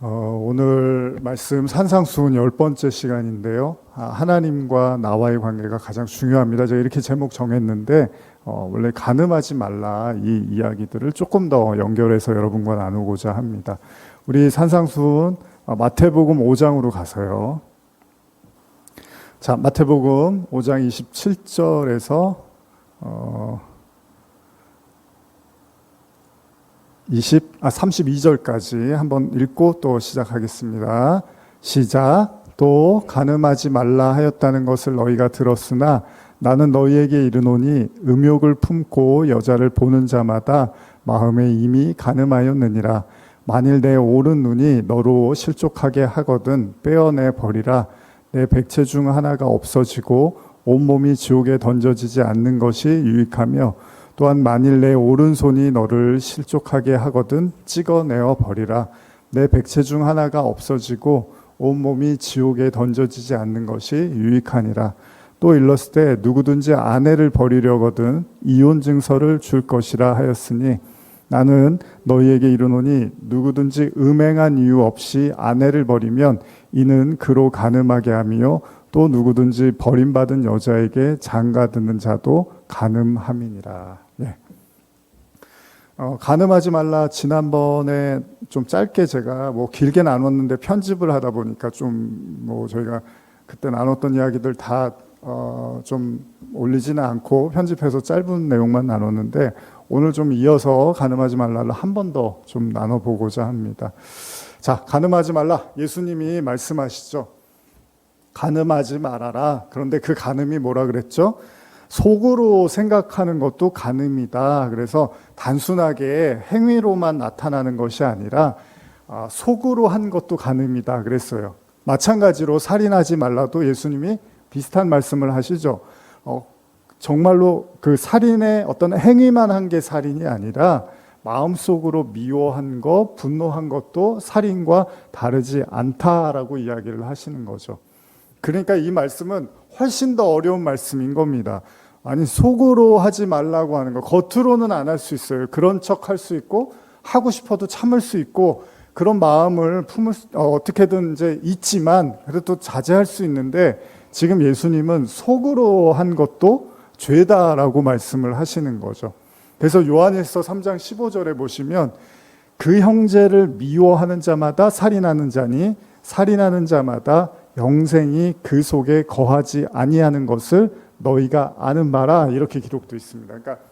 오늘 말씀 산상수훈 10번째 시간인데요. 하나님과 나와의 관계가 가장 중요합니다. 제가 이렇게 제목 정했는데 원래 간음하지 말라 이 이야기들을 조금 더 연결해서 여러분과 나누고자 합니다. 우리 산상수훈 마태복음 5장으로 가서요. 자, 마태복음 5장 27절에서 32절까지 한번 읽고 또 시작하겠습니다. 시작. 또 간음하지 말라 하였다는 것을 너희가 들었으나 나는 너희에게 이르노니 음욕을 품고 여자를 보는 자마다 마음에 이미 간음하였느니라. 만일 내 오른 눈이 너로 실족하게 하거든 빼어내 버리라. 내 백체 중 하나가 없어지고 온몸이 지옥에 던져지지 않는 것이 유익하며 또한 만일 내 오른손이 너를 실족하게 하거든 찍어내어 버리라. 내 백체 중 하나가 없어지고 온몸이 지옥에 던져지지 않는 것이 유익하니라. 또 일렀을 때 누구든지 아내를 버리려거든 이혼 증서를 줄 것이라 하였으니 나는 너희에게 이르노니 누구든지 음행한 이유 없이 아내를 버리면 이는 그로 간음하게 하며 또 누구든지 버림받은 여자에게 장가드는 자도 간음함이니라. 예. 간음하지 말라 지난번에 좀 짧게 제가 길게 나눴는데 편집을 하다 보니까 좀 저희가 그때 나눴던 이야기들 다 좀 올리지는 않고 편집해서 짧은 내용만 나눴는데 오늘 좀 이어서 간음하지 말라를 한 번 더 좀 나눠보고자 합니다. 자, 간음하지 말라. 예수님이 말씀하시죠. 간음하지 말아라. 그런데 그 간음이 뭐라 그랬죠? 속으로 생각하는 것도 간음이다. 그래서 단순하게 행위로만 나타나는 것이 아니라 속으로 한 것도 간음이다 그랬어요. 마찬가지로 살인하지 말라도 예수님이 비슷한 말씀을 하시죠. 정말로 그 살인의 어떤 행위만 한 게 살인이 아니라 마음속으로 미워한 것, 분노한 것도 살인과 다르지 않다라고 이야기를 하시는 거죠. 그러니까 이 말씀은 훨씬 더 어려운 말씀인 겁니다. 아니, 속으로 하지 말라고 하는 거, 겉으로는 안 할 수 있어요. 그런 척 할 수 있고, 하고 싶어도 참을 수 있고, 그런 마음을 어떻게든 이제 있지만, 그래도 자제할 수 있는데, 지금 예수님은 속으로 한 것도 죄다라고 말씀을 하시는 거죠. 그래서 요한일서 3장 15절에 보시면, 그 형제를 미워하는 자마다 살인하는 자니, 살인하는 자마다 영생이 그 속에 거하지 아니하는 것을 너희가 아는 바라. 이렇게 기록되어 있습니다. 그러니까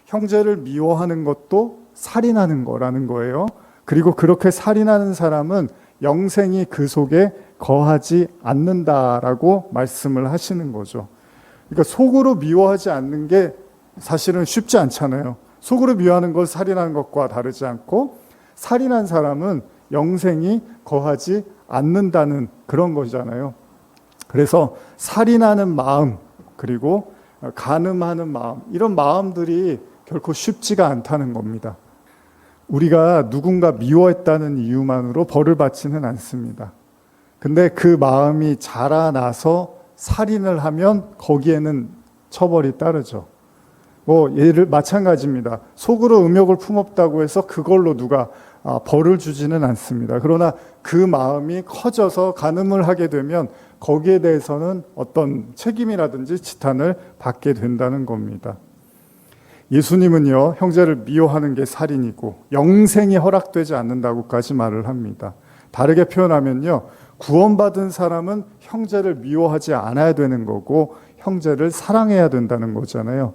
형제를 미워하는 것도 살인하는 거라는 거예요. 그리고 그렇게 살인하는 사람은 영생이 그 속에 거하지 않는다라고 말씀을 하시는 거죠. 그러니까 속으로 미워하지 않는 게 사실은 쉽지 않잖아요. 속으로 미워하는 것 살인하는 것과 다르지 않고 살인한 사람은 영생이 거하지 않는다는 그런 것이잖아요. 그래서 살인하는 마음 그리고 간음하는 마음, 이런 마음들이 결코 쉽지가 않다는 겁니다. 우리가 누군가 미워했다는 이유만으로 벌을 받지는 않습니다. 근데 그 마음이 자라나서 살인을 하면 거기에는 처벌이 따르죠. 예를 마찬가지입니다. 속으로 음욕을 품었다고 해서 그걸로 누가 벌을 주지는 않습니다. 그러나 그 마음이 커져서 간음을 하게 되면 거기에 대해서는 어떤 책임이라든지 지탄을 받게 된다는 겁니다. 예수님은요, 형제를 미워하는 게 살인이고 영생이 허락되지 않는다고까지 말을 합니다. 다르게 표현하면요, 구원받은 사람은 형제를 미워하지 않아야 되는 거고 형제를 사랑해야 된다는 거잖아요.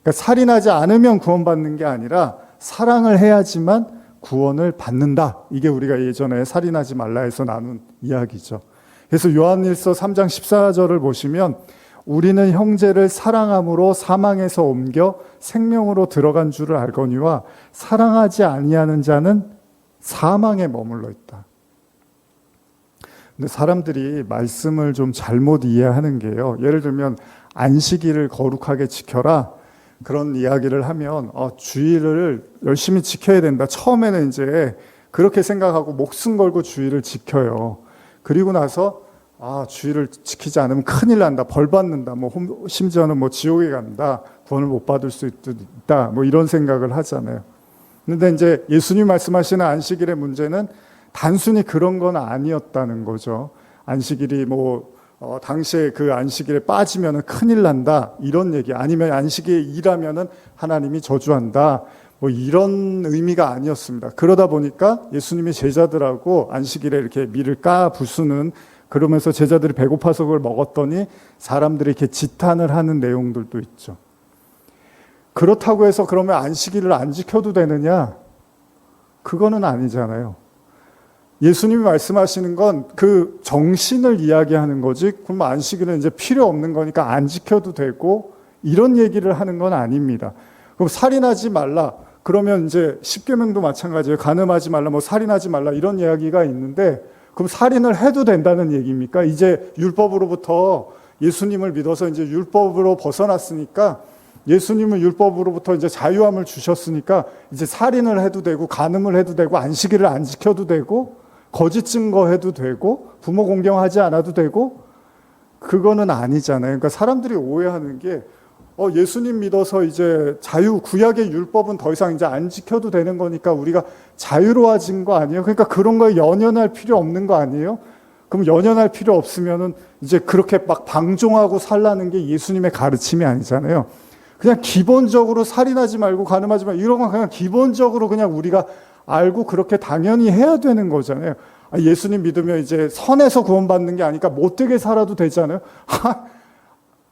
그러니까 살인하지 않으면 구원받는 게 아니라 사랑을 해야지만 구원을 받는다. 이게 우리가 예전에 살인하지 말라 해서 나눈 이야기죠. 그래서 요한일서 3장 14절을 보시면 우리는 형제를 사랑함으로 사망에서 옮겨 생명으로 들어간 줄을 알거니와 사랑하지 아니하는 자는 사망에 머물러 있다. 근데 사람들이 말씀을 좀 잘못 이해하는 게요. 예를 들면 안식일을 거룩하게 지켜라. 그런 이야기를 하면 주의를 열심히 지켜야 된다. 처음에는 이제 그렇게 생각하고 목숨 걸고 주의를 지켜요. 그리고 나서 주의를 지키지 않으면 큰일 난다. 벌 받는다. 심지어는 지옥에 간다. 구원을 못 받을 수 있다. 이런 생각을 하잖아요. 그런데 이제 예수님 말씀하시는 안식일의 문제는 단순히 그런 건 아니었다는 거죠. 안식일이 당시에 그 안식일에 빠지면 큰일 난다 이런 얘기, 아니면 안식일에 일하면 하나님이 저주한다 이런 의미가 아니었습니다. 그러다 보니까 예수님이 제자들하고 안식일에 이렇게 밀을 까 부수는, 그러면서 제자들이 배고파서 그걸 먹었더니 사람들이 이렇게 지탄을 하는 내용들도 있죠. 그렇다고 해서 그러면 안식일을 안 지켜도 되느냐? 그거는 아니잖아요. 예수님이 말씀하시는 건 그 정신을 이야기하는 거지, 그럼 안식일은 이제 필요 없는 거니까 안 지켜도 되고 이런 얘기를 하는 건 아닙니다. 그럼 살인하지 말라, 그러면 이제 십계명도 마찬가지예요. 간음하지 말라, 살인하지 말라 이런 이야기가 있는데, 그럼 살인을 해도 된다는 얘기입니까? 이제 율법으로부터 예수님을 믿어서 이제 율법으로 벗어났으니까, 예수님은 율법으로부터 이제 자유함을 주셨으니까 이제 살인을 해도 되고 간음을 해도 되고 안식일을 안 지켜도 되고 거짓 증거해도 되고 부모 공경하지 않아도 되고, 그거는 아니잖아요. 그러니까 사람들이 오해하는 게 예수님 믿어서 이제 구약의 율법은 더 이상 이제 안 지켜도 되는 거니까 우리가 자유로워진 거 아니에요? 그러니까 그런 거에 연연할 필요 없는 거 아니에요? 그럼 연연할 필요 없으면은 이제 그렇게 막 방종하고 살라는 게 예수님의 가르침이 아니잖아요. 그냥 기본적으로 살인하지 말고 간음하지 말고 이런 건 그냥 기본적으로 그냥 우리가 알고 그렇게 당연히 해야 되는 거잖아요. 예수님 믿으면 이제 선에서 구원받는 게 아니까 못되게 살아도 되잖아요.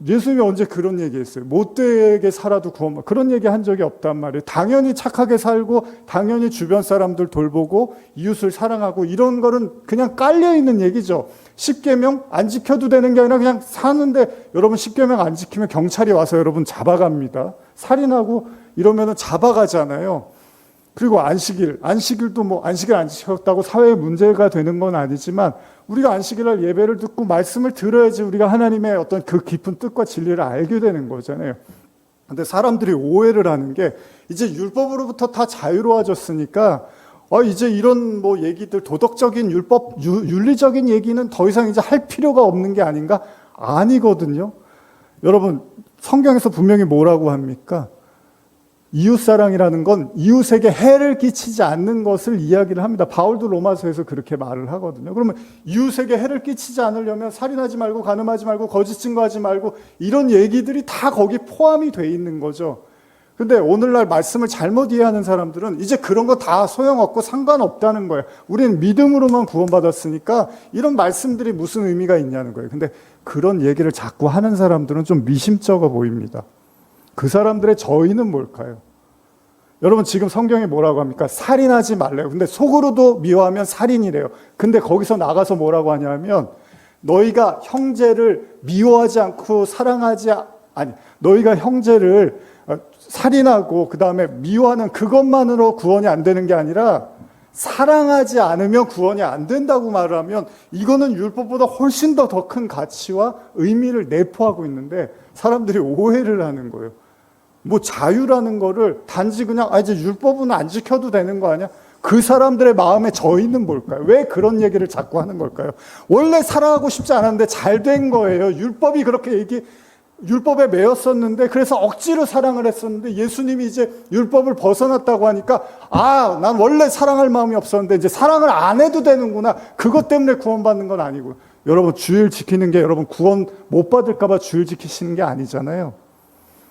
예수님이 언제 그런 얘기했어요? 못되게 살아도 구원받, 그런 얘기 한 적이 없단 말이에요. 당연히 착하게 살고 당연히 주변 사람들 돌보고 이웃을 사랑하고 이런 거는 그냥 깔려있는 얘기죠. 십계명 안 지켜도 되는 게 아니라 그냥 사는데, 여러분 십계명 안 지키면 경찰이 와서 여러분 잡아갑니다. 살인하고 이러면 잡아가잖아요. 그리고 안식일도 안식일 안 지켰다고 사회에 문제가 되는 건 아니지만, 우리가 안식일날 예배를 듣고 말씀을 들어야지 우리가 하나님의 어떤 그 깊은 뜻과 진리를 알게 되는 거잖아요. 근데 사람들이 오해를 하는 게, 이제 율법으로부터 다 자유로워졌으니까 이제 이런 얘기들, 도덕적인 윤리적인 얘기는 더 이상 이제 할 필요가 없는 게 아닌가? 아니거든요. 여러분, 성경에서 분명히 뭐라고 합니까? 이웃사랑이라는 건 이웃에게 해를 끼치지 않는 것을 이야기를 합니다. 바울도 로마서에서 그렇게 말을 하거든요. 그러면 이웃에게 해를 끼치지 않으려면 살인하지 말고 간음하지 말고 거짓 증거하지 말고 이런 얘기들이 다 거기 포함이 돼 있는 거죠. 근데 오늘날 말씀을 잘못 이해하는 사람들은 이제 그런 거 다 소용없고 상관없다는 거예요. 우리는 믿음으로만 구원받았으니까 이런 말씀들이 무슨 의미가 있냐는 거예요. 근데 그런 얘기를 자꾸 하는 사람들은 좀 미심쩍어 보입니다. 그 사람들의 저희는 뭘까요? 여러분, 지금 성경이 뭐라고 합니까? 살인하지 말래요. 근데 속으로도 미워하면 살인이래요. 근데 거기서 나가서 뭐라고 하냐면, 너희가 형제를 미워하지 않고 너희가 형제를 살인하고 그 다음에 미워하는 그것만으로 구원이 안 되는 게 아니라 사랑하지 않으면 구원이 안 된다고 말을 하면, 이거는 율법보다 훨씬 더 큰 가치와 의미를 내포하고 있는데 사람들이 오해를 하는 거예요. 자유라는 거를 단지 그냥 이제 율법은 안 지켜도 되는 거 아니야? 그 사람들의 마음의 저희는 뭘까요? 왜 그런 얘기를 자꾸 하는 걸까요? 원래 사랑하고 싶지 않았는데 잘 된 거예요. 율법이 그렇게 율법에 매였었는데, 그래서 억지로 사랑을 했었는데, 예수님이 이제 율법을 벗어났다고 하니까, 난 원래 사랑할 마음이 없었는데 이제 사랑을 안 해도 되는구나. 그것 때문에 구원받는 건 아니고. 여러분, 주일 지키는 게 여러분 구원 못 받을까 봐 주일 지키시는 게 아니잖아요.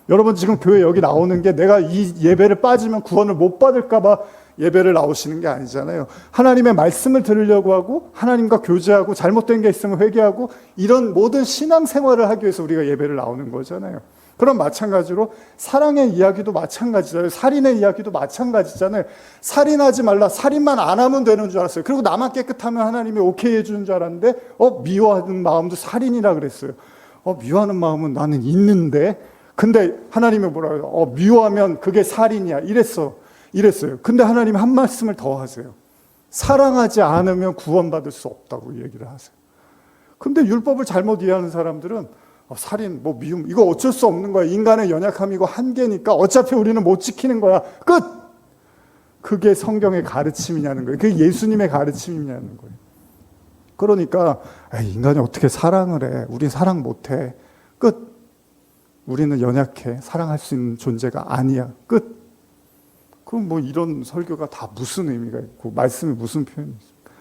여러분, 지금 교회 여기 나오는 게 내가 이 예배를 빠지면 구원을 못 받을까 봐 예배를 나오시는 게 아니잖아요. 하나님의 말씀을 들으려고 하고 하나님과 교제하고 잘못된 게 있으면 회개하고 이런 모든 신앙생활을 하기 위해서 우리가 예배를 나오는 거잖아요. 그럼 마찬가지로 사랑의 이야기도 마찬가지잖아요. 살인의 이야기도 마찬가지잖아요. 살인하지 말라, 살인만 안 하면 되는 줄 알았어요. 그리고 나만 깨끗하면 하나님이 오케이 해주는 줄 알았는데 미워하는 마음도 살인이라 그랬어요. 미워하는 마음은 나는 있는데, 근데 하나님이 뭐라고 해요? 미워하면 그게 살인이야 이랬어요. 근데 하나님이 한 말씀을 더 하세요. 사랑하지 않으면 구원받을 수 없다고 얘기를 하세요. 근데 율법을 잘못 이해하는 사람들은 살인, 미움, 이거 어쩔 수 없는 거야. 인간의 연약함이고 한계니까 어차피 우리는 못 지키는 거야. 끝! 그게 성경의 가르침이냐는 거예요. 그게 예수님의 가르침이냐는 거예요. 그러니까 인간이 어떻게 사랑을 해? 우린 사랑 못해. 끝! 우리는 연약해. 사랑할 수 있는 존재가 아니야. 끝. 그럼 이런 설교가 다 무슨 의미가 있고 말씀이 무슨 표현이 있습니까?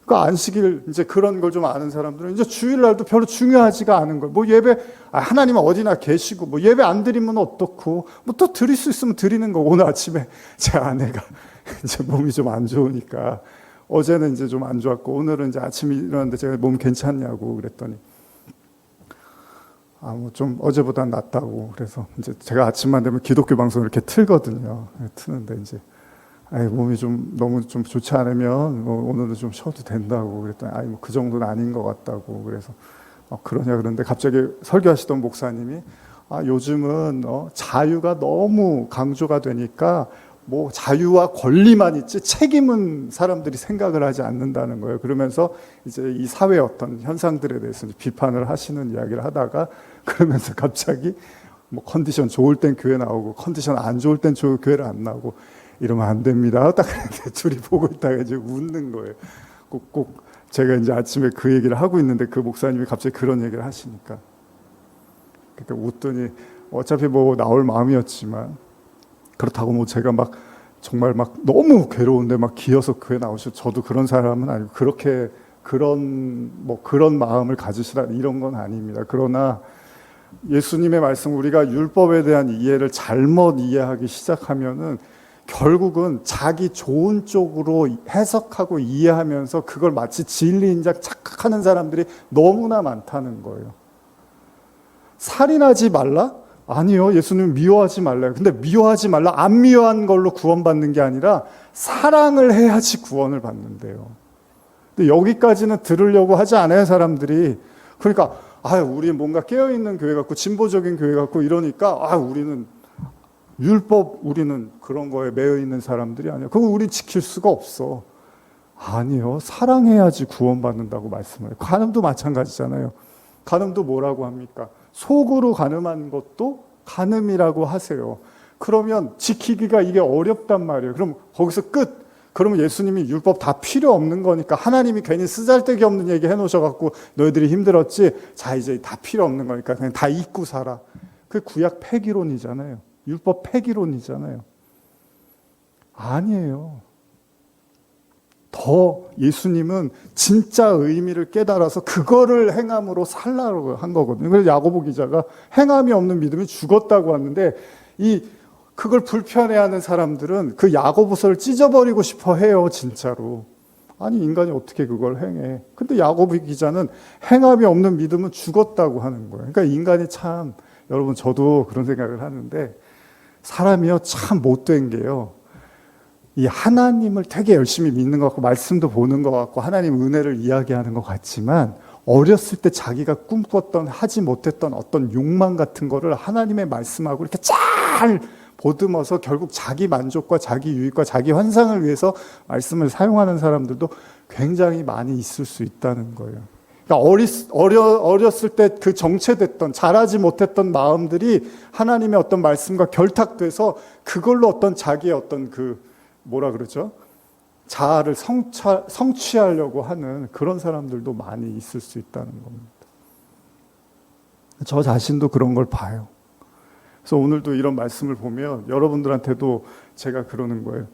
그 안식일 이제 그런 걸 좀 아는 사람들은 이제 주일날도 별로 중요하지가 않은 거예요. 뭐 예배 하나님은 어디나 계시고 뭐 예배 안 드리면 어떻고 뭐 또 드릴 수 있으면 드리는 거. 오늘 아침에 제 아내가 이제 몸이 좀 안 좋으니까 어제는 이제 좀 안 좋았고 오늘은 이제 아침에 일어났는데 제가 몸 괜찮냐고 그랬더니 뭐 좀 어제보단 낫다고. 그래서 이제 제가 아침만 되면 기독교 방송을 이렇게 틀거든요. 트는데 이제 몸이 좀 너무 좀 좋지 않으면 오늘은 좀 쉬어도 된다고 그랬더니 뭐 그 정도는 아닌 것 같다고. 그래서 그러냐 그런데 갑자기 설교하시던 목사님이 요즘은 자유가 너무 강조가 되니까 뭐 자유와 권리만 있지 책임은 사람들이 생각을 하지 않는다는 거예요. 그러면서 이제 이 사회의 어떤 현상들에 대해서 비판을 하시는 이야기를 하다가 그러면서 갑자기 뭐 컨디션 좋을 땐 교회 나오고 컨디션 안 좋을 땐 교회를 안 나오고 이러면 안 됩니다. 딱 그런데 둘이 보고 있다가 이제 웃는 거예요. 꼭 제가 이제 아침에 그 얘기를 하고 있는데 그 목사님이 갑자기 그런 얘기를 하시니까 그러니까 웃더니 어차피 뭐 나올 마음이었지만 그렇다고 뭐 제가 막 정말 막 너무 괴로운데 막 기어서 교회 나오시고 저도 그런 사람은 아니고 그렇게 그런 마음을 가지시라 이런 건 아닙니다. 그러나 예수님의 말씀 우리가 율법에 대한 이해를 잘못 이해하기 시작하면은 결국은 자기 좋은 쪽으로 해석하고 이해하면서 그걸 마치 진리인 줄 착각하는 사람들이 너무나 많다는 거예요. 살인하지 말라? 아니요. 예수님 미워하지 말래요. 근데 미워하지 말라. 안 미워한 걸로 구원받는 게 아니라 사랑을 해야지 구원을 받는데요. 근데 여기까지는 들으려고 하지 않아요, 사람들이. 그러니까 우리 뭔가 깨어있는 교회 같고 진보적인 교회 같고 이러니까 우리는 율법 우리는 그런 거에 매여 있는 사람들이 아니야. 그거 우리 지킬 수가 없어. 아니요. 사랑해야지 구원받는다고 말씀을 해요. 간음도 마찬가지잖아요. 간음도 뭐라고 합니까? 속으로 간음한 것도 간음이라고 하세요. 그러면 지키기가 이게 어렵단 말이에요. 그럼 거기서 끝. 그러면 예수님이 율법 다 필요 없는 거니까 하나님이 괜히 쓰잘데기 없는 얘기 해놓으셔갖고 너희들이 힘들었지? 자 이제 다 필요 없는 거니까 그냥 다 잊고 살아. 그게 구약 폐기론이잖아요. 율법 폐기론이잖아요. 아니에요. 더 예수님은 진짜 의미를 깨달아서 그거를 행함으로 살라고 한 거거든요. 그래서 야고보 기자가 행함이 없는 믿음이 죽었다고 하는데 그걸 불편해하는 사람들은 그 야고보서를 찢어버리고 싶어 해요, 진짜로. 아니 인간이 어떻게 그걸 행해? 근데 야고보 기자는 행함이 없는 믿음은 죽었다고 하는 거예요. 그러니까 인간이 참 여러분 저도 그런 생각을 하는데 사람이요 참 못된 게요. 이 하나님을 되게 열심히 믿는 것 같고 말씀도 보는 것 같고 하나님 은혜를 이야기하는 것 같지만 어렸을 때 자기가 꿈꿨던 하지 못했던 어떤 욕망 같은 거를 하나님의 말씀하고 이렇게 잘 보듬어서 결국 자기 만족과 자기 유익과 자기 환상을 위해서 말씀을 사용하는 사람들도 굉장히 많이 있을 수 있다는 거예요. 그러니까 어렸을 때 그 정체됐던 자라지 못했던 마음들이 하나님의 어떤 말씀과 결탁돼서 그걸로 어떤 자기의 어떤 자아를 성취하려고 하는 그런 사람들도 많이 있을 수 있다는 겁니다. 저 자신도 그런 걸 봐요. 그래서 오늘도 이런 말씀을 보면 여러분들한테도 제가 그러는 거예요.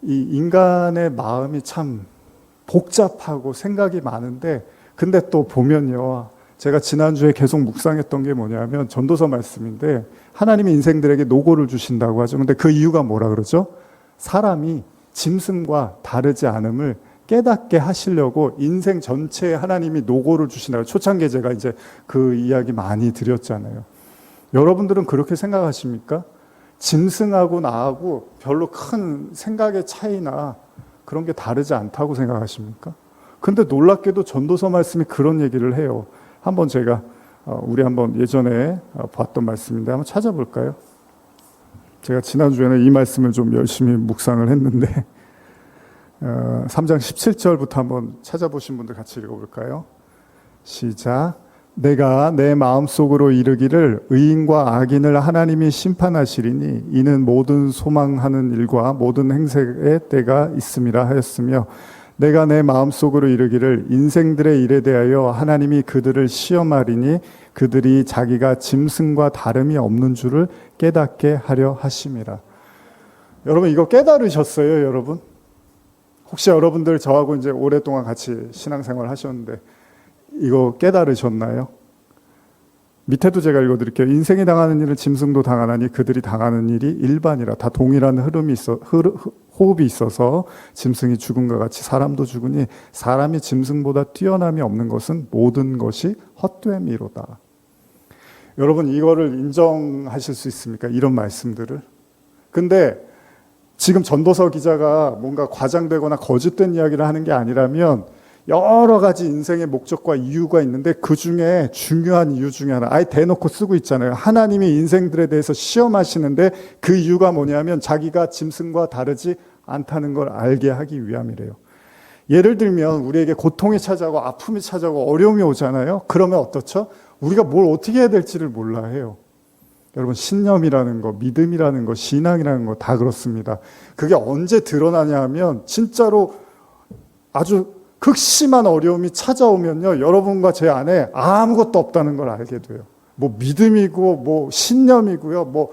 이 인간의 마음이 참 복잡하고 생각이 많은데 근데 또 보면요. 제가 지난주에 계속 묵상했던 게 뭐냐면 전도서 말씀인데 하나님이 인생들에게 노고를 주신다고 하죠. 근데 그 이유가 뭐라 그러죠? 사람이 짐승과 다르지 않음을 깨닫게 하시려고 인생 전체에 하나님이 노고를 주신다고. 초창기에 제가 이제 그 이야기 많이 드렸잖아요. 여러분들은 그렇게 생각하십니까? 짐승하고 나하고 별로 큰 생각의 차이나 그런 게 다르지 않다고 생각하십니까? 근데 놀랍게도 전도서 말씀이 그런 얘기를 해요. 한번 제가 우리 한번 예전에 봤던 말씀인데 한번 찾아볼까요? 제가 지난주에는 이 말씀을 좀 열심히 묵상을 했는데 3장 17절부터 한번 찾아보신 분들 같이 읽어볼까요? 시작. 내가 내 마음속으로 이르기를 의인과 악인을 하나님이 심판하시리니 이는 모든 소망하는 일과 모든 행색의 때가 있음이라 하였으며 내가 내 마음속으로 이르기를 인생들의 일에 대하여 하나님이 그들을 시험하리니 그들이 자기가 짐승과 다름이 없는 줄을 깨닫게 하려 하심이라. 여러분 이거 깨달으셨어요, 여러분? 혹시 여러분들 저하고 이제 오랫동안 같이 신앙생활 하셨는데 이거 깨달으셨나요? 밑에도 제가 읽어드릴게요. 인생이 당하는 일을 짐승도 당하나니 그들이 당하는 일이 일반이라. 다 동일한 호흡이 있어서 짐승이 죽음과 같이 사람도 죽으니 사람이 짐승보다 뛰어남이 없는 것은 모든 것이 헛됨이로다. 여러분 이거를 인정하실 수 있습니까? 이런 말씀들을. 근데 지금 전도서 기자가 뭔가 과장되거나 거짓된 이야기를 하는 게 아니라면 여러 가지 인생의 목적과 이유가 있는데 그 중에 중요한 이유 중에 하나, 아예 대놓고 쓰고 있잖아요. 하나님이 인생들에 대해서 시험하시는데 그 이유가 뭐냐면 자기가 짐승과 다르지 않다는 걸 알게 하기 위함이래요. 예를 들면 우리에게 고통이 찾아오고 아픔이 찾아오고 어려움이 오잖아요. 그러면 어떻죠? 우리가 뭘 어떻게 해야 될지를 몰라 해요. 여러분 신념이라는 거, 믿음이라는 거, 신앙이라는 거 다 그렇습니다. 그게 언제 드러나냐 하면 진짜로 아주 극심한 어려움이 찾아오면요, 여러분과 제 안에 아무것도 없다는 걸 알게 돼요. 뭐 믿음이고, 뭐 신념이고요, 뭐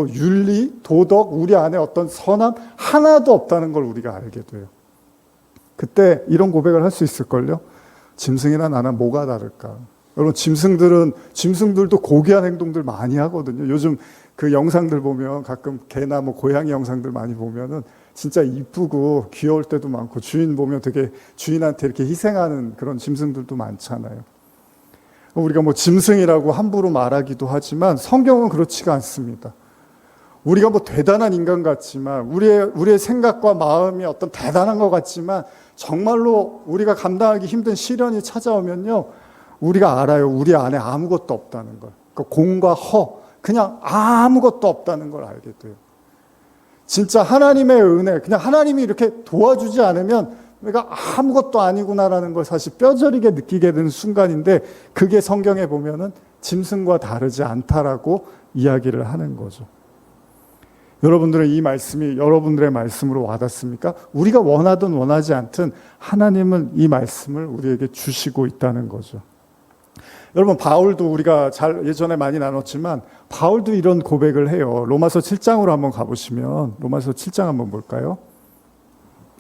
윤리, 도덕, 우리 안에 어떤 선함 하나도 없다는 걸 우리가 알게 돼요. 그때 이런 고백을 할 수 있을걸요? 짐승이나 나는 뭐가 다를까? 여러분 짐승들도 고귀한 행동들 많이 하거든요. 요즘 그 영상들 보면 가끔 개나 뭐 고양이 영상들 많이 보면은 진짜 이쁘고 귀여울 때도 많고 주인 보면 되게 주인한테 이렇게 희생하는 그런 짐승들도 많잖아요. 우리가 뭐 짐승이라고 함부로 말하기도 하지만 성경은 그렇지가 않습니다. 우리가 뭐 대단한 인간 같지만 우리의 생각과 마음이 어떤 대단한 것 같지만 정말로 우리가 감당하기 힘든 시련이 찾아오면요, 우리가 알아요. 우리 안에 아무것도 없다는 걸. 그 공과 허, 그냥 아무것도 없다는 걸 알게 돼요. 진짜 하나님의 은혜, 그냥 하나님이 이렇게 도와주지 않으면 내가 아무것도 아니구나라는 걸 사실 뼈저리게 느끼게 되는 순간인데, 그게 성경에 보면은 짐승과 다르지 않다라고 이야기를 하는 거죠. 여러분들은 이 말씀이 여러분들의 말씀으로 와닿습니까? 우리가 원하든 원하지 않든 하나님은 이 말씀을 우리에게 주시고 있다는 거죠. 여러분 바울도 우리가 예전에 많이 나눴지만 바울도 이런 고백을 해요. 로마서 7장으로 한번 가보시면, 로마서 7장 한번 볼까요?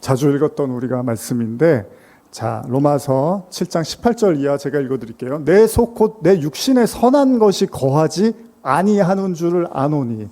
자주 읽었던 우리가 말씀인데, 자, 로마서 7장 18절 이하 제가 읽어드릴게요. 내 속 곧 내 육신에 선한 것이 거하지 아니하는 줄을 아노니.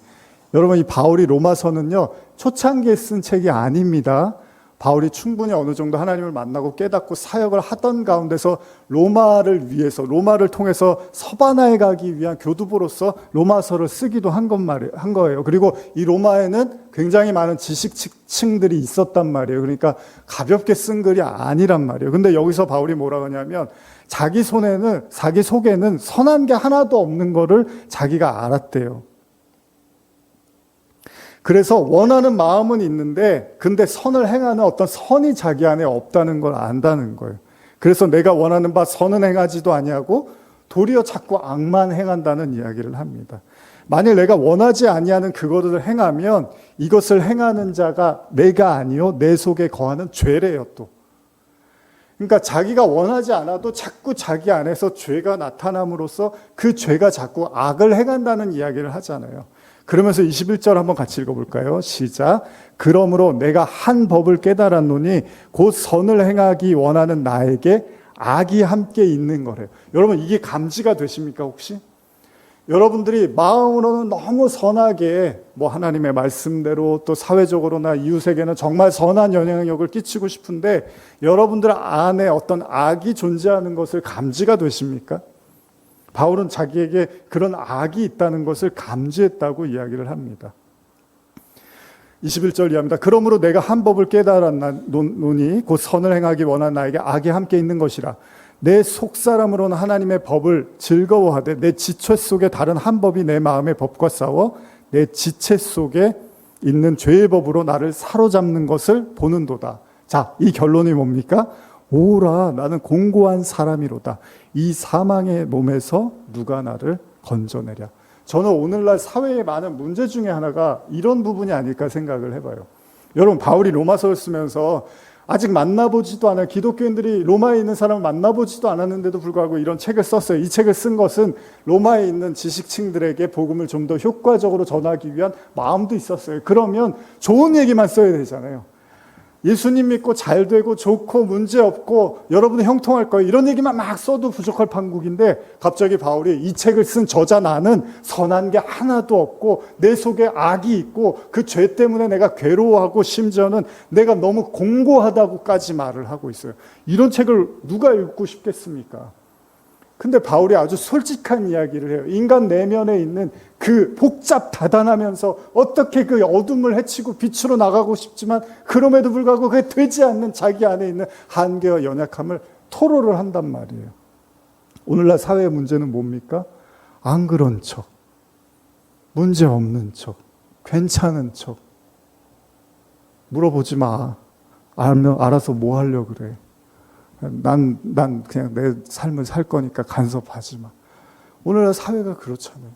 여러분 이 바울이 로마서는요, 초창기에 쓴 책이 아닙니다. 바울이 충분히 어느 정도 하나님을 만나고 깨닫고 사역을 하던 가운데서 로마를 위해서, 로마를 통해서 서바나에 가기 위한 교두보로서 로마서를 쓰기도 한 거예요. 그리고 이 로마에는 굉장히 많은 지식층들이 있었단 말이에요. 그러니까 가볍게 쓴 글이 아니란 말이에요. 근데 여기서 바울이 뭐라고 하냐면 자기 속에는 선한 게 하나도 없는 거를 자기가 알았대요. 그래서 원하는 마음은 있는데 근데 선을 행하는 어떤 선이 자기 안에 없다는 걸 안다는 거예요. 그래서 내가 원하는 바 선은 행하지도 아니하고 도리어 자꾸 악만 행한다는 이야기를 합니다. 만일 내가 원하지 아니하는 그것을 행하면 이것을 행하는 자가 내가 아니요 내 속에 거하는 죄래요 또. 그러니까 자기가 원하지 않아도 자꾸 자기 안에서 죄가 나타남으로써 그 죄가 자꾸 악을 행한다는 이야기를 하잖아요. 그러면서 21절 한번 같이 읽어볼까요? 시작. 그러므로 내가 한 법을 깨달았노니 곧 선을 행하기 원하는 나에게 악이 함께 있는 거래요. 여러분 이게 감지가 되십니까 혹시? 여러분들이 마음으로는 너무 선하게 뭐 하나님의 말씀대로 또 사회적으로나 이웃에게는 정말 선한 영향력을 끼치고 싶은데 여러분들 안에 어떤 악이 존재하는 것을 감지가 되십니까? 바울은 자기에게 그런 악이 있다는 것을 감지했다고 이야기를 합니다. 21절 이하입니다. 그러므로 내가 한 법을 깨달았노니 곧 선을 행하기 원한 나에게 악이 함께 있는 것이라. 내 속사람으로는 하나님의 법을 즐거워하되 내 지체 속에 다른 한 법이 내 마음의 법과 싸워 내 지체 속에 있는 죄의 법으로 나를 사로잡는 것을 보는도다. 자, 이 결론이 뭡니까? 오라 나는 공고한 사람이로다. 이 사망의 몸에서 누가 나를 건져내랴. 저는 오늘날 사회의 많은 문제 중에 하나가 이런 부분이 아닐까 생각을 해봐요. 여러분 바울이 로마서를 쓰면서 아직 만나보지도 않은 기독교인들이 로마에 있는 사람을 만나보지도 않았는데도 불구하고 이런 책을 썼어요. 이 책을 쓴 것은 로마에 있는 지식층들에게 복음을 좀 더 효과적으로 전하기 위한 마음도 있었어요. 그러면 좋은 얘기만 써야 되잖아요. 예수님 믿고 잘 되고 좋고 문제 없고 여러분은 형통할 거예요. 이런 얘기만 막 써도 부족할 판국인데 갑자기 바울이 이 책을 쓴 저자 나는 선한 게 하나도 없고 내 속에 악이 있고 그 죄 때문에 내가 괴로워하고 심지어는 내가 너무 공고하다고까지 말을 하고 있어요. 이런 책을 누가 읽고 싶겠습니까? 근데 바울이 아주 솔직한 이야기를 해요. 인간 내면에 있는 그 복잡 다단하면서 어떻게 그 어둠을 헤치고 빛으로 나가고 싶지만 그럼에도 불구하고 그게 되지 않는 자기 안에 있는 한계와 연약함을 토로를 한단 말이에요. 오늘날 사회의 문제는 뭡니까? 안 그런 척, 문제 없는 척, 괜찮은 척. 물어보지 마. 알면 알아서 뭐 하려고 그래. 난 그냥 내 삶을 살 거니까 간섭하지 마. 오늘날 사회가 그렇잖아요.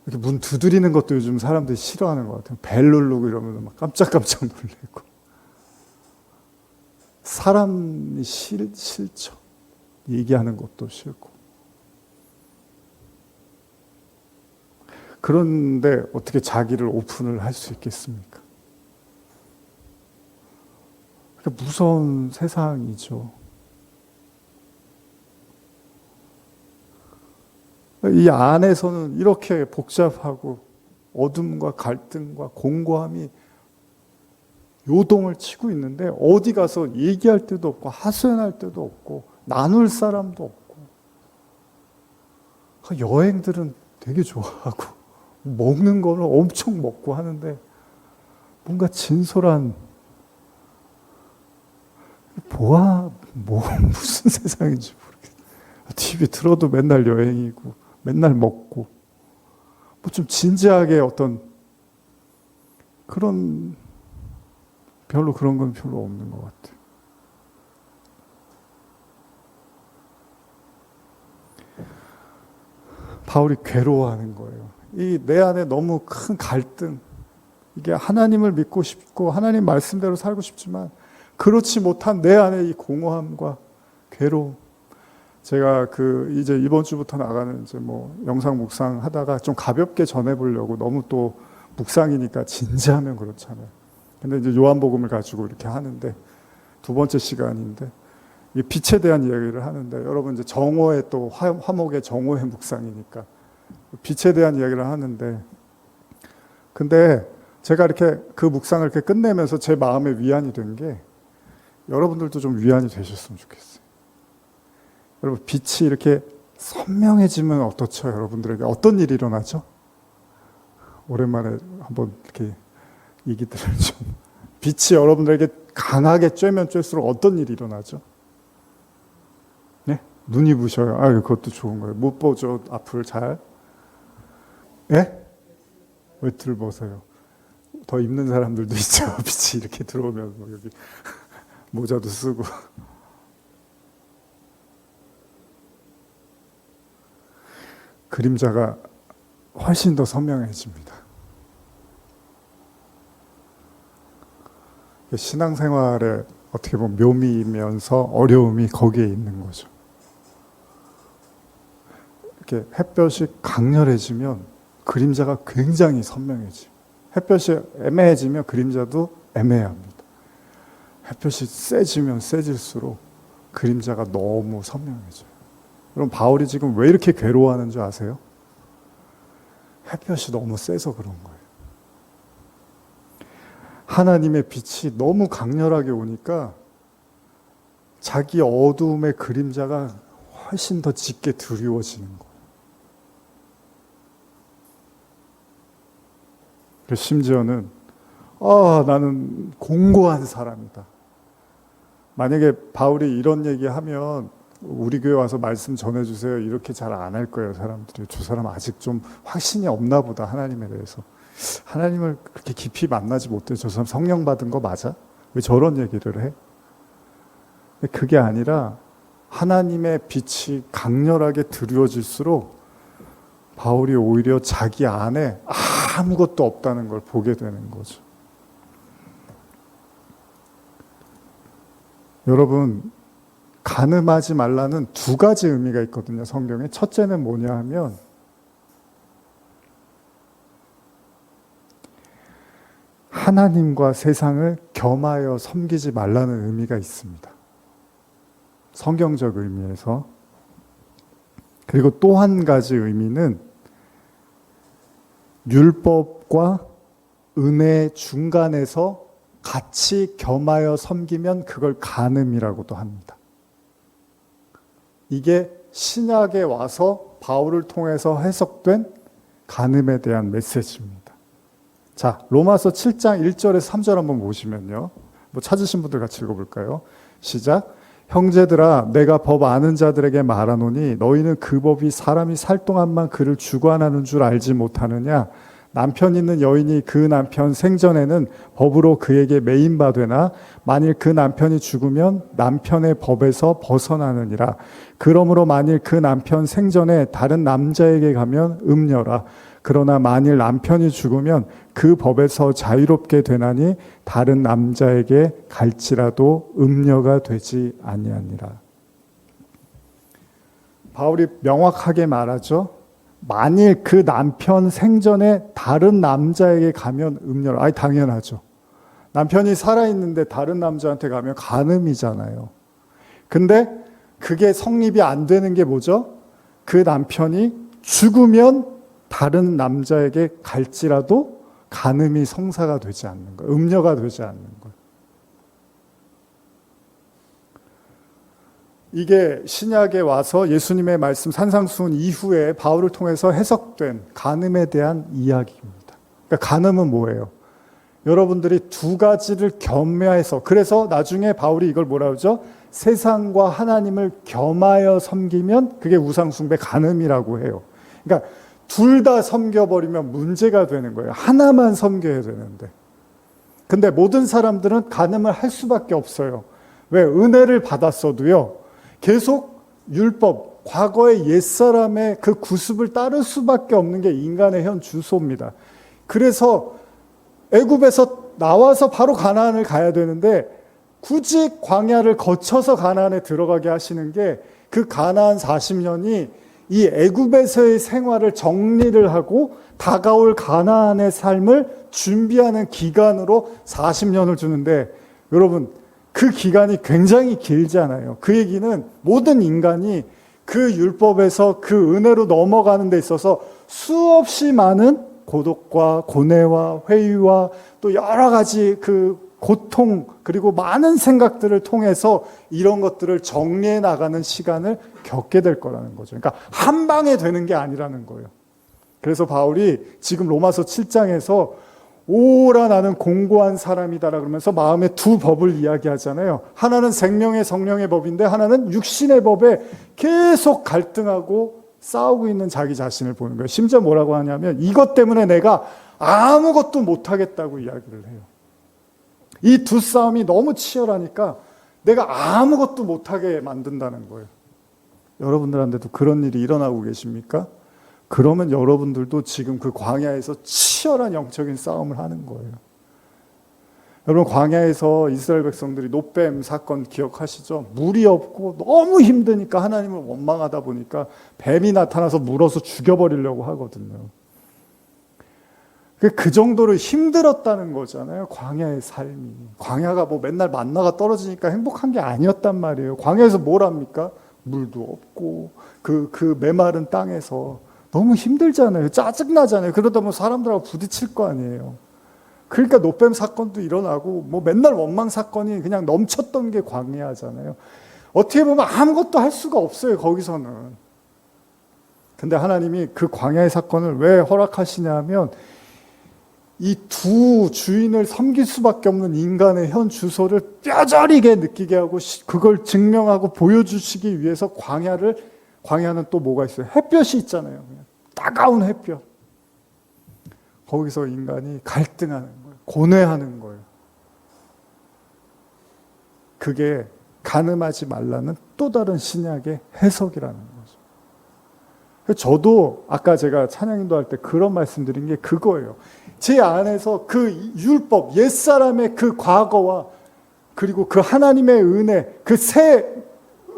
이렇게 문 두드리는 것도 요즘 사람들이 싫어하는 것 같아요. 벨 누르고 이러면 막 깜짝깜짝 놀래고. 사람이 싫죠. 얘기하는 것도 싫고. 그런데 어떻게 자기를 오픈을 할 수 있겠습니까? 무서운 세상이죠. 이 안에서는 이렇게 복잡하고 어둠과 갈등과 공고함이 요동을 치고 있는데 어디 가서 얘기할 데도 없고 하소연할 데도 없고 나눌 사람도 없고. 여행들은 되게 좋아하고 먹는 거는 엄청 먹고 하는데 뭔가 진솔한 무슨 세상인지 모르겠어요. TV 틀어도 맨날 여행이고, 맨날 먹고, 좀 진지하게 어떤 별로 그런 건 별로 없는 것 같아요. 바울이 괴로워하는 거예요. 이 내 안에 너무 큰 갈등, 이게 하나님을 믿고 싶고, 하나님 말씀대로 살고 싶지만, 그렇지 못한 내 안에 이 공허함과 괴로움. 제가 이제 이번 주부터 나가는 이제 영상 묵상 하다가 좀 가볍게 전해보려고 너무 또 묵상이니까 진지하면 그렇잖아요. 근데 이제 요한복음을 가지고 이렇게 하는데 두 번째 시간인데 이 빛에 대한 이야기를 하는데 여러분 이제 정오의 또 화목의 정오의 묵상이니까 빛에 대한 이야기를 하는데 근데 제가 이렇게 그 묵상을 이렇게 끝내면서 제 마음에 위안이 된 게 여러분들도 좀 위안이 되셨으면 좋겠어요. 여러분 빛이 이렇게 선명해지면 어떻죠? 여러분들에게 어떤 일이 일어나죠? 오랜만에 한번 이렇게 얘기들을 좀 빛이 여러분들에게 강하게 쬐면 쬐수록 어떤 일이 일어나죠? 네? 눈이 부셔요. 그것도 좋은 거예요. 못 보죠. 앞을 잘. 네? 외투를 벗어요. 더 입는 사람들도 있죠. 빛이 이렇게 들어오면 여기 모자도 쓰고. 그림자가 훨씬 더 선명해집니다. 신앙생활에 어떻게 보면 묘미이면서 어려움이 거기에 있는 거죠. 이렇게 햇볕이 강렬해지면 그림자가 굉장히 선명해져요. 햇볕이 애매해지면 그림자도 애매합니다. 햇볕이 세지면 세질수록 그림자가 너무 선명해져요. 그럼 바울이 지금 왜 이렇게 괴로워하는 줄 아세요? 햇볕이 너무 세서 그런 거예요. 하나님의 빛이 너무 강렬하게 오니까 자기 어두움의 그림자가 훨씬 더 짙게 드리워지는 거예요. 심지어는 나는 공고한 사람이다. 만약에 바울이 이런 얘기하면 우리 교회 와서 말씀 전해주세요. 이렇게 잘 안 할 거예요, 사람들이. 저 사람 아직 좀 확신이 없나 보다, 하나님에 대해서. 하나님을 그렇게 깊이 만나지 못해. 저 사람 성령 받은 거 맞아? 왜 저런 얘기를 해? 근데 그게 아니라 하나님의 빛이 강렬하게 드리워질수록 바울이 오히려 자기 안에 아무것도 없다는 걸 보게 되는 거죠. 여러분, 간음하지 말라는 두 가지 의미가 있거든요, 성경에. 첫째는 뭐냐 하면 하나님과 세상을 겸하여 섬기지 말라는 의미가 있습니다. 성경적 의미에서. 그리고 또 한 가지 의미는 율법과 은혜 중간에서 같이 겸하여 섬기면 그걸 간음이라고도 합니다. 이게 신약에 와서 바울을 통해서 해석된 간음에 대한 메시지입니다. 자, 로마서 7장 1절에서 3절 한번 보시면요. 뭐 찾으신 분들 같이 읽어볼까요? 시작. 형제들아, 내가 법 아는 자들에게 말하노니 너희는 그 법이 사람이 살 동안만 그를 주관하는 줄 알지 못하느냐? 남편 있는 여인이 그 남편 생전에는 법으로 그에게 매인바 되나 만일 그 남편이 죽으면 남편의 법에서 벗어나느니라. 그러므로 만일 그 남편 생전에 다른 남자에게 가면 음녀라. 그러나 만일 남편이 죽으면 그 법에서 자유롭게 되나니 다른 남자에게 갈지라도 음녀가 되지 아니하니라. 바울이 명확하게 말하죠. 만일 그 남편 생전에 다른 남자에게 가면 음녀라. 아니 당연하죠. 남편이 살아있는데 다른 남자한테 가면 간음이잖아요. 근데 그게 성립이 안 되는 게 뭐죠? 그 남편이 죽으면 다른 남자에게 갈지라도 간음이 성사가 되지 않는 거예요. 음녀가 되지 않는 거예요. 이게 신약에 와서 예수님의 말씀 산상수훈 이후에 바울을 통해서 해석된 간음에 대한 이야기입니다. 그러니까 간음은 뭐예요? 여러분들이 두 가지를 겸해서, 그래서 나중에 바울이 이걸 뭐라 그러죠? 세상과 하나님을 겸하여 섬기면 그게 우상숭배 간음이라고 해요. 그러니까 둘 다 섬겨버리면 문제가 되는 거예요. 하나만 섬겨야 되는데. 근데 모든 사람들은 간음을 할 수밖에 없어요. 왜? 은혜를 받았어도요. 계속 율법, 과거의 옛사람의 그 구습을 따를 수밖에 없는 게 인간의 현 주소입니다. 그래서 애굽에서 나와서 바로 가나안을 가야 되는데 굳이 광야를 거쳐서 가나안에 들어가게 하시는 게 그 가나안 40년이 이 애굽에서의 생활을 정리를 하고 다가올 가나안의 삶을 준비하는 기간으로 40년을 주는데 여러분 그 기간이 굉장히 길잖아요. 그 얘기는 모든 인간이 그 율법에서 그 은혜로 넘어가는 데 있어서 수없이 많은 고독과 고뇌와 회의와 또 여러 가지 그 고통 그리고 많은 생각들을 통해서 이런 것들을 정리해 나가는 시간을 겪게 될 거라는 거죠. 그러니까 한 방에 되는 게 아니라는 거예요. 그래서 바울이 지금 로마서 7장에서 오라 나는 공고한 사람이다라 그러면서 마음의 두 법을 이야기하잖아요. 하나는 생명의 성령의 법인데 하나는 육신의 법에 계속 갈등하고 싸우고 있는 자기 자신을 보는 거예요. 심지어 뭐라고 하냐면 이것 때문에 내가 아무것도 못하겠다고 이야기를 해요. 이 두 싸움이 너무 치열하니까 내가 아무것도 못하게 만든다는 거예요. 여러분들한테도 그런 일이 일어나고 계십니까? 그러면 여러분들도 지금 그 광야에서 치열한 영적인 싸움을 하는 거예요. 여러분 광야에서 이스라엘 백성들이 노뱀 사건 기억하시죠? 물이 없고 너무 힘드니까 하나님을 원망하다 보니까 뱀이 나타나서 물어서 죽여버리려고 하거든요. 그 정도로 힘들었다는 거잖아요. 광야의 삶이. 광야가 뭐 맨날 만나가 떨어지니까 행복한 게 아니었단 말이에요. 광야에서 뭘 합니까? 물도 없고 그 메마른 땅에서 너무 힘들잖아요. 짜증나잖아요. 그러다 보면 사람들하고 부딪힐 거 아니에요. 그러니까 노뱀 사건도 일어나고 뭐 맨날 원망 사건이 그냥 넘쳤던 게 광야잖아요. 어떻게 보면 아무것도 할 수가 없어요. 거기서는. 근데 하나님이 그 광야의 사건을 왜 허락하시냐 하면 이 두 주인을 섬길 수밖에 없는 인간의 현 주소를 뼈저리게 느끼게 하고 그걸 증명하고 보여주시기 위해서 광야는 또 뭐가 있어요? 햇볕이 있잖아요. 그냥 따가운 햇볕. 거기서 인간이 갈등하는 거예요. 고뇌하는 거예요. 그게 간음하지 말라는 또 다른 신약의 해석이라는 거죠. 저도 아까 제가 찬양인도 할 때 그런 말씀드린 게 그거예요. 제 안에서 그 율법, 옛사람의 그 과거와 그리고 그 하나님의 은혜, 그 새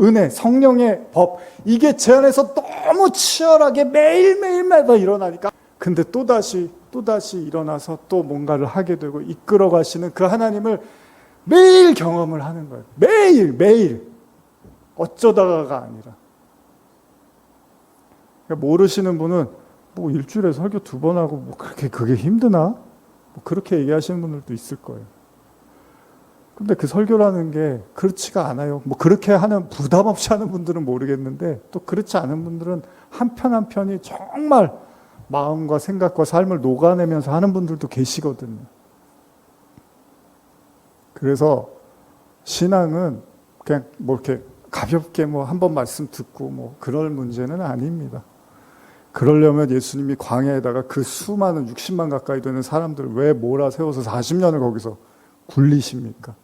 은혜, 성령의 법, 이게 제 안에서 너무 치열하게 매일매일마다 일어나니까 근데 또다시 또다시 일어나서 또 뭔가를 하게 되고 이끌어 가시는 그 하나님을 매일 경험을 하는 거예요. 매일. 어쩌다가가 아니라. 그러니까 모르시는 분은 뭐 일주일에 설교 2번 하고 뭐 그게 힘드나? 뭐 그렇게 얘기하시는 분들도 있을 거예요. 근데 그 설교라는 게 그렇지가 않아요. 뭐 그렇게 하는, 부담 없이 하는 분들은 모르겠는데 또 그렇지 않은 분들은 한 편 한 편이 정말 마음과 생각과 삶을 녹아내면서 하는 분들도 계시거든요. 그래서 신앙은 그냥 뭐 이렇게 가볍게 뭐 한 번 말씀 듣고 뭐 그럴 문제는 아닙니다. 그러려면 예수님이 광야에다가 그 수많은 60만 가까이 되는 사람들 왜 몰아세워서 40년을 거기서 굴리십니까?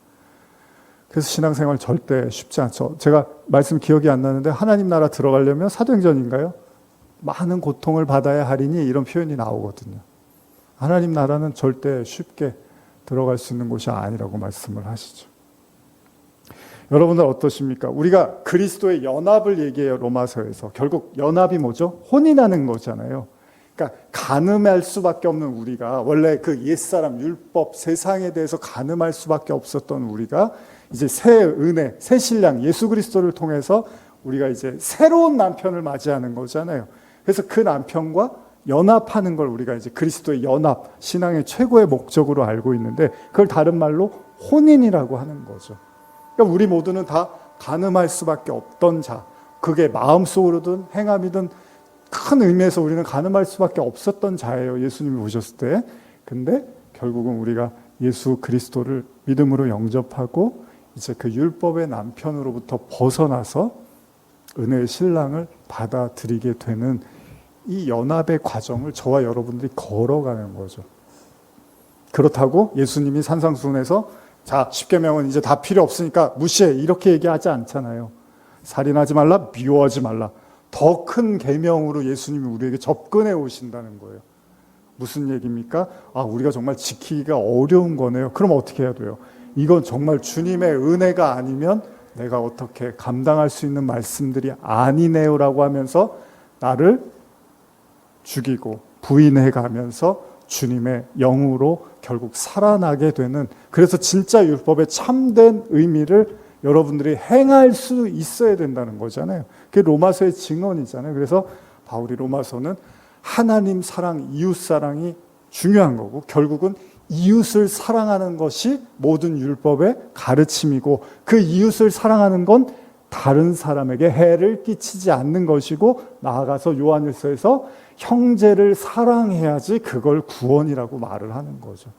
그래서 신앙생활 절대 쉽지 않죠. 제가 말씀 기억이 안 나는데 하나님 나라 들어가려면 사도행전인가요? 많은 고통을 받아야 하리니 이런 표현이 나오거든요. 하나님 나라는 절대 쉽게 들어갈 수 있는 곳이 아니라고 말씀을 하시죠. 여러분들 어떠십니까? 우리가 그리스도의 연합을 얘기해요. 로마서에서. 결국 연합이 뭐죠? 혼인하는 거잖아요. 그러니까 간음할 수밖에 없는 우리가, 원래 그 옛사람 율법 세상에 대해서 간음할 수밖에 없었던 우리가 이제 새 은혜, 새 신랑 예수 그리스도를 통해서 우리가 이제 새로운 남편을 맞이하는 거잖아요. 그래서 그 남편과 연합하는 걸 우리가 이제 그리스도의 연합, 신앙의 최고의 목적으로 알고 있는데 그걸 다른 말로 혼인이라고 하는 거죠. 그러니까 우리 모두는 다 간음할 수밖에 없던 자, 그게 마음속으로든 행함이든 큰 의미에서 우리는 간음할 수밖에 없었던 자예요. 예수님이 오셨을 때. 근데 결국은 우리가 예수 그리스도를 믿음으로 영접하고 이제 그 율법의 남편으로부터 벗어나서 은혜의 신랑을 받아들이게 되는 이 연합의 과정을 저와 여러분들이 걸어가는 거죠. 그렇다고 예수님이 산상수훈에서 자, 10계명은 이제 다 필요 없으니까 무시해 이렇게 얘기하지 않잖아요. 살인하지 말라, 미워하지 말라. 더 큰 계명으로 예수님이 우리에게 접근해 오신다는 거예요. 무슨 얘기입니까? 아, 우리가 정말 지키기가 어려운 거네요. 그럼 어떻게 해야 돼요? 이건 정말 주님의 은혜가 아니면 내가 어떻게 감당할 수 있는 말씀들이 아니네요라고 하면서 나를 죽이고 부인해 가면서 주님의 영으로 결국 살아나게 되는, 그래서 진짜 율법의 참된 의미를 여러분들이 행할 수 있어야 된다는 거잖아요. 그게 로마서의 증언이잖아요. 그래서 바울이 로마서는 하나님 사랑, 이웃 사랑이 중요한 거고 결국은 이웃을 사랑하는 것이 모든 율법의 가르침이고 그 이웃을 사랑하는 건 다른 사람에게 해를 끼치지 않는 것이고 나아가서 요한일서에서 형제를 사랑해야지 그걸 구원이라고 말을 하는 거죠.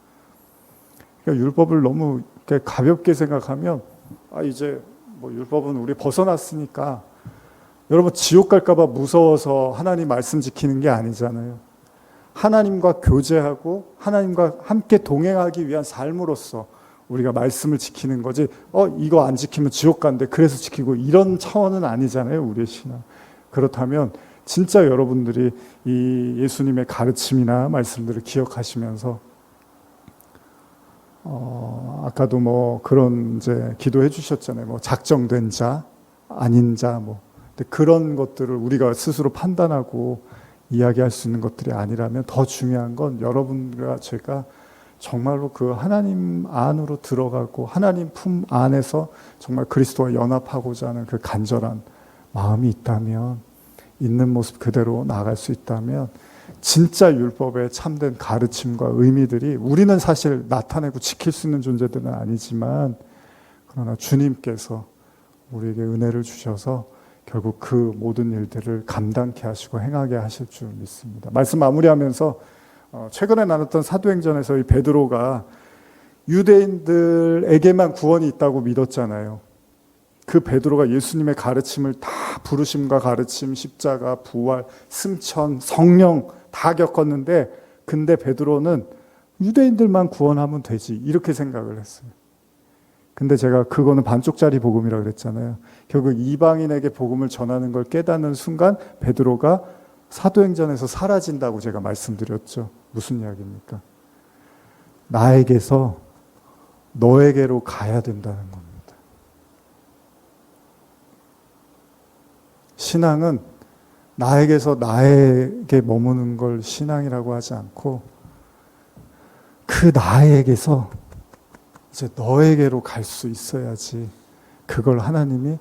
그러니까 율법을 너무 가볍게 생각하면 아, 이제 뭐 율법은 우리 벗어났으니까 여러분 지옥 갈까 봐 무서워서 하나님 말씀 지키는 게 아니잖아요. 하나님과 교제하고 하나님과 함께 동행하기 위한 삶으로서 우리가 말씀을 지키는 거지 이거 안 지키면 지옥 간대 그래서 지키고 이런 차원은 아니잖아요. 우리의 신앙. 그렇다면 진짜 여러분들이 이 예수님의 가르침이나 말씀들을 기억하시면서 아까도 뭐 그런 이제 기도해 주셨잖아요. 뭐 작정된 자, 아닌 자 뭐. 근데 그런 것들을 우리가 스스로 판단하고 이야기할 수 있는 것들이 아니라면 더 중요한 건 여러분과 제가 정말로 그 하나님 안으로 들어가고 하나님 품 안에서 정말 그리스도와 연합하고자 하는 그 간절한 마음이 있다면, 있는 모습 그대로 나아갈 수 있다면 진짜 율법의 참된 가르침과 의미들이 우리는 사실 나타내고 지킬 수 있는 존재들은 아니지만 그러나 주님께서 우리에게 은혜를 주셔서 결국 그 모든 일들을 감당케 하시고 행하게 하실 줄 믿습니다. 말씀 마무리하면서 최근에 나눴던 사도행전에서 이 베드로가 유대인들에게만 구원이 있다고 믿었잖아요. 그 베드로가 예수님의 가르침을 다 부르심과 가르침, 십자가, 부활, 승천, 성령 다 겪었는데 근데 베드로는 유대인들만 구원하면 되지 이렇게 생각을 했어요. 근데 제가 그거는 반쪽짜리 복음이라고 그랬잖아요. 결국 이방인에게 복음을 전하는 걸 깨닫는 순간 베드로가 사도행전에서 사라진다고 제가 말씀드렸죠. 무슨 이야기입니까? 나에게서 너에게로 가야 된다는 겁니다. 신앙은 나에게서 나에게 머무는 걸 신앙이라고 하지 않고 그 나에게서 이제 너에게로 갈 수 있어야지 그걸 하나님이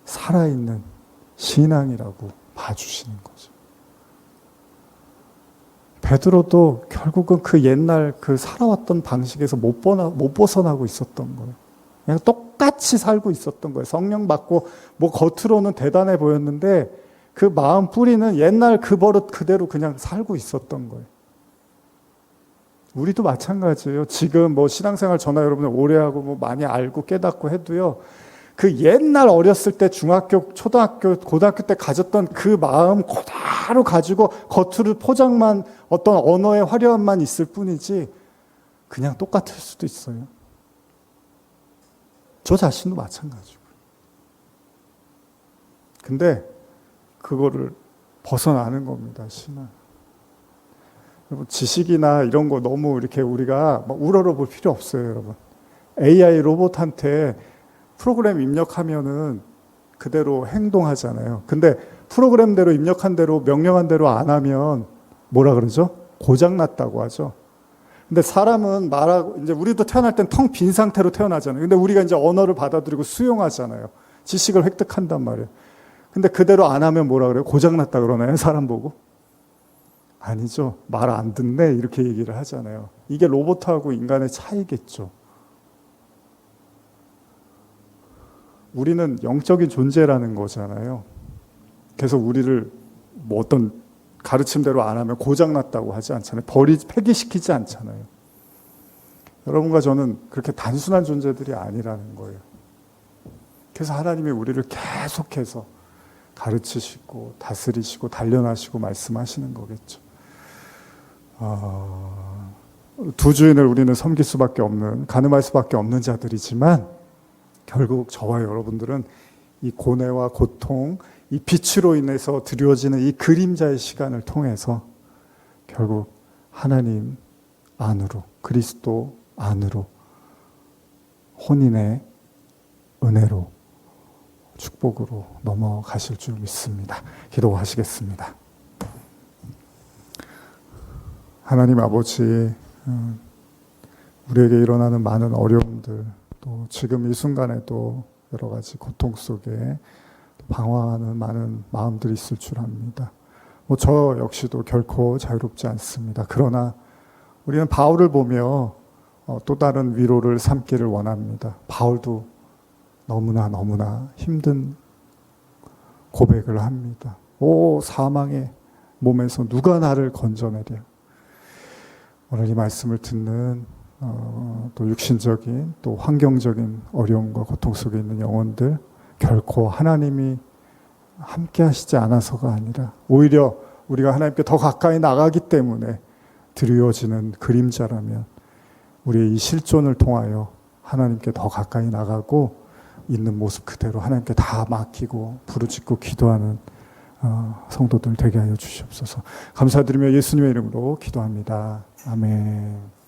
살아있는 신앙이라고 봐주시는 거죠. 베드로도 결국은 그 옛날 그 살아왔던 방식에서 못 벗어나고 있었던 거예요. 그냥 똑같이 살고 있었던 거예요. 성령 받고 뭐 겉으로는 대단해 보였는데 그 마음 뿌리는 옛날 그 버릇 그대로 그냥 살고 있었던 거예요. 우리도 마찬가지예요. 지금 뭐 신앙생활 저나 여러분들 오래 하고 뭐 많이 알고 깨닫고 해도요. 그 옛날 어렸을 때 중학교, 초등학교, 고등학교 때 가졌던 그 마음 그대로 가지고 겉으로 포장만 어떤 언어의 화려함만 있을 뿐이지 그냥 똑같을 수도 있어요. 저 자신도 마찬가지고. 근데 그거를 벗어나는 겁니다, 신앙. 여러분, 지식이나 이런 거 너무 이렇게 우리가 막 우러러볼 필요 없어요, 여러분. AI 로봇한테 프로그램 입력하면은 그대로 행동하잖아요. 근데 프로그램대로 입력한 대로 명령한 대로 안 하면 뭐라 그러죠? 고장났다고 하죠. 근데 사람은 말하고, 이제 우리도 태어날 땐 텅 빈 상태로 태어나잖아요. 근데 우리가 이제 언어를 받아들이고 수용하잖아요. 지식을 획득한단 말이에요. 근데 그대로 안 하면 뭐라 그래요? 고장났다 그러나요? 사람 보고? 아니죠. 말 안 듣네. 이렇게 얘기를 하잖아요. 이게 로봇하고 인간의 차이겠죠. 우리는 영적인 존재라는 거잖아요. 그래서 우리를 뭐 어떤 가르침대로 안 하면 고장났다고 하지 않잖아요. 폐기시키지 않잖아요. 여러분과 저는 그렇게 단순한 존재들이 아니라는 거예요. 그래서 하나님이 우리를 계속해서 가르치시고 다스리시고 단련하시고 말씀하시는 거겠죠. 두 주인을 우리는 섬길 수밖에 없는, 가늠할 수밖에 없는 자들이지만 결국 저와 여러분들은 이 고뇌와 고통, 이 빛으로 인해서 드리워지는 이 그림자의 시간을 통해서 결국 하나님 안으로, 그리스도 안으로, 혼인의 은혜로, 축복으로 넘어가실 줄 믿습니다. 기도하시겠습니다. 하나님 아버지, 우리에게 일어나는 많은 어려움들, 또 지금 이 순간에도 여러 가지 고통 속에 방황하는 많은 마음들이 있을 줄 압니다. 뭐 저 역시도 결코 자유롭지 않습니다. 그러나 우리는 바울을 보며 또 다른 위로를 삼기를 원합니다. 바울도 너무나 힘든 고백을 합니다. 오, 사망의 몸에서 누가 나를 건져내랴. 오늘 이 말씀을 듣는 또 육신적인 또 환경적인 어려움과 고통 속에 있는 영혼들, 결코 하나님이 함께 하시지 않아서가 아니라 오히려 우리가 하나님께 더 가까이 나가기 때문에 드리워지는 그림자라면 우리의 이 실존을 통하여 하나님께 더 가까이 나가고 있는 모습 그대로 하나님께 다 맡기고 부르짖고 기도하는 성도들 되게 하여 주시옵소서. 감사드리며 예수님의 이름으로 기도합니다. 아멘.